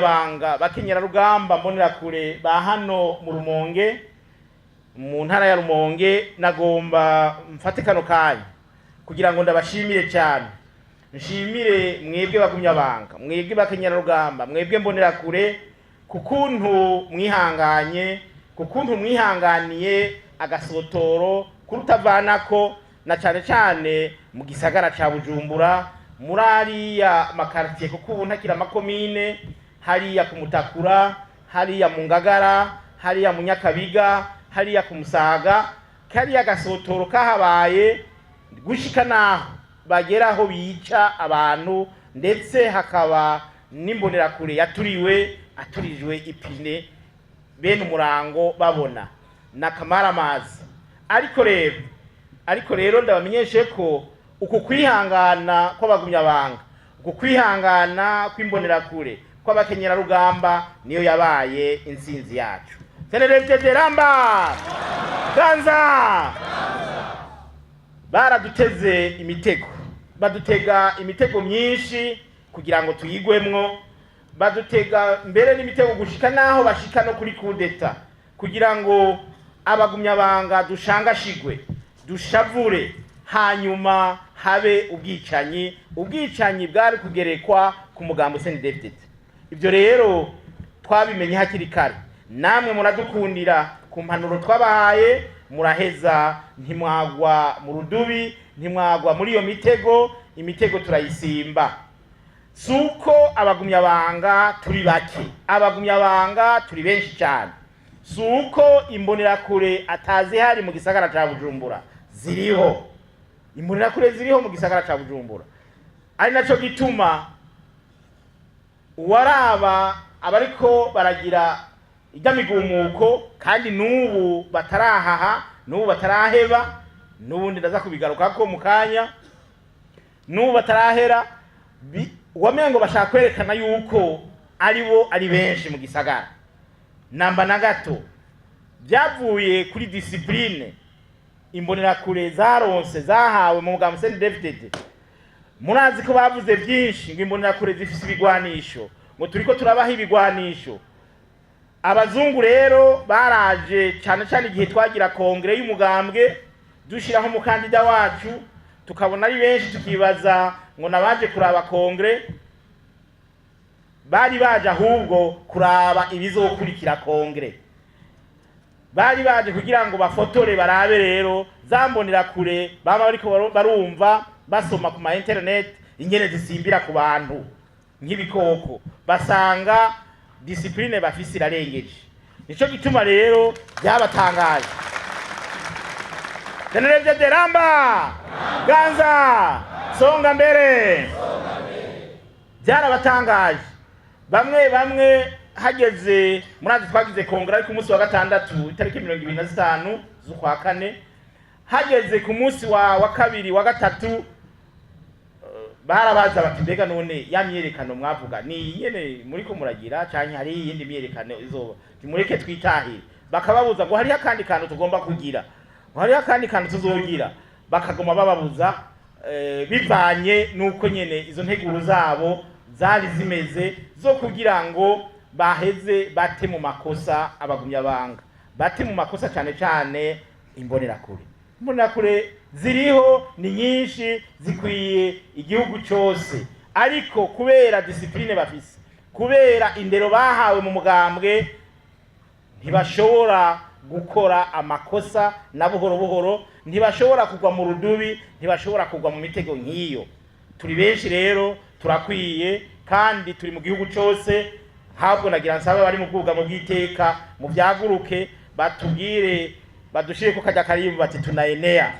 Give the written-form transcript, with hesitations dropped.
bagumyabanga bakenyera rugamba mbonera kure ba hano mu Rumonge mu ntara ya Rumonge nagomba mfate kano kanya kugira ngo ndabashimire cyane. Nshimire mwebwe bagumyabanga, mwebwe bakenyera rugamba, mwebwe mbonera kure kukuntu mwihanganye, kukuntu mwihanganiye agasotoro kurutavanako na cyane cyane mu gisagara ca Bujumbura murariya makartier kuko ubu ntakira makomine hariya ku Mutakura, hariya mu Ngagara, hariya mu Nyakabiga, hariya ku Musaga, kariya gasotoro kahabaye gushika naho bageraho bica abantu, ndetse hakaba nimbonera kure yaturiwe aturijwe ipine bene umurango babona nakamara amazi. Ariko rero ndabamenyeshe ko uku kwihangana kw'abagumyabanga, uku kwihangana kw'imbonera kure kw'abakenyera rugamba niyo yabaye insinzi yacu. Tenere ramba ganza baraduteze imitego, badutega imitego myinshi kugira ngo tuyigwemwo, badutega mbere n'imitego gushika naho bashika no kuri kudeta kugira ngo abagumyabanga dushangashigwe, dushavure, hanyuma habe ubwicanyi bwari kugerekwa ku mugambo CNDD-FDD. Ibyo rero twabimenye hakiri kare, namwe muradukundira ku mpanuro twabahaye, muraheza ntimwagwa mu rudubi, ntimwagwa muri iyo imitego turayisimba. Suko abagumyabanga turi bake, abagumyabanga turi benshi cyane. Suko imbonera kure atazi hari mu gisagara ca Bujumbura ziriho, imbonera kure ziriho mu gisagara ca Bujumbura. Ari naco gituma waraba abariko baragira ijamigumuko kandi nubu batarahaha, nubu bataraheba, nubundi ndaza kubigarukako mu kanya, nubu batarahera wamengo bashaka kwerekana yuko ari benshi mu gisagara. Namba na gato byavuye kuri discipline imbonera kure zaronse zahawe mu mugambo CNDD-FDD. Murazi ko bavuze byinshi ngo imbonera kure zifise ibigwanisho, ngo turiko turabaha ibigwanisho. Abazungu rero baraje cyane cyane igihe twagira kongre y'umugambwe dushiraho umukandida wacu, tukabona ari benshi, tukibaza ngo nabaje kuraba kongre, bari baje ahubwo kuraba ibizokurikira kongre, bari baje kugira ngo bafotore barabe rero zambonera kure baba bariko barumva basoma ku ma internet ingene zisimbira ku bantu nk'ibikoko, basanga discipline bafise irarengeje. Nico gituma rero byabatangaje. Tenere ramba ganza songa mbere byarabatangaje. Bamwe hageze murazi twagize kongera ari ku munsi wa gatandatu itariki 25 z'ukwa kane, hageze ku munsi wa kabiri wa gatatu barabaza bati mbega none ya myerekano mwavuga ni yene muri ko muragira cyane hari yindi myerekano izoba timureke twitahire, bakababuza ngo hari akandi kantu tugomba kugira, hari akandi kantu tuzogira, bakagoma bababuza bivanye nuko nyene izo nteguro zabo zari zimeze zo kugira ngo baheze bate mu makosa abagumyabanga, bate mu makosa cyane cyane imbonera kure ziriho ni nyinshi zikwiye igihugu cyose, ariko kubera discipline bafise, kubera indero bahawe mu mugambwe, ntibashobora gukora amakosa na buhoro, ntibashobora kugwa mu rudubi, ntibashobora kugwa mu mitego nk'iyo. Turi benshi rero, turakwiye kandi turi mu gihugu cyose. Habwo nagira nsabe bari mu bwugamo bw'iteka mu byaguruke batubwire, badushire ko kajya karimba bati tunaenea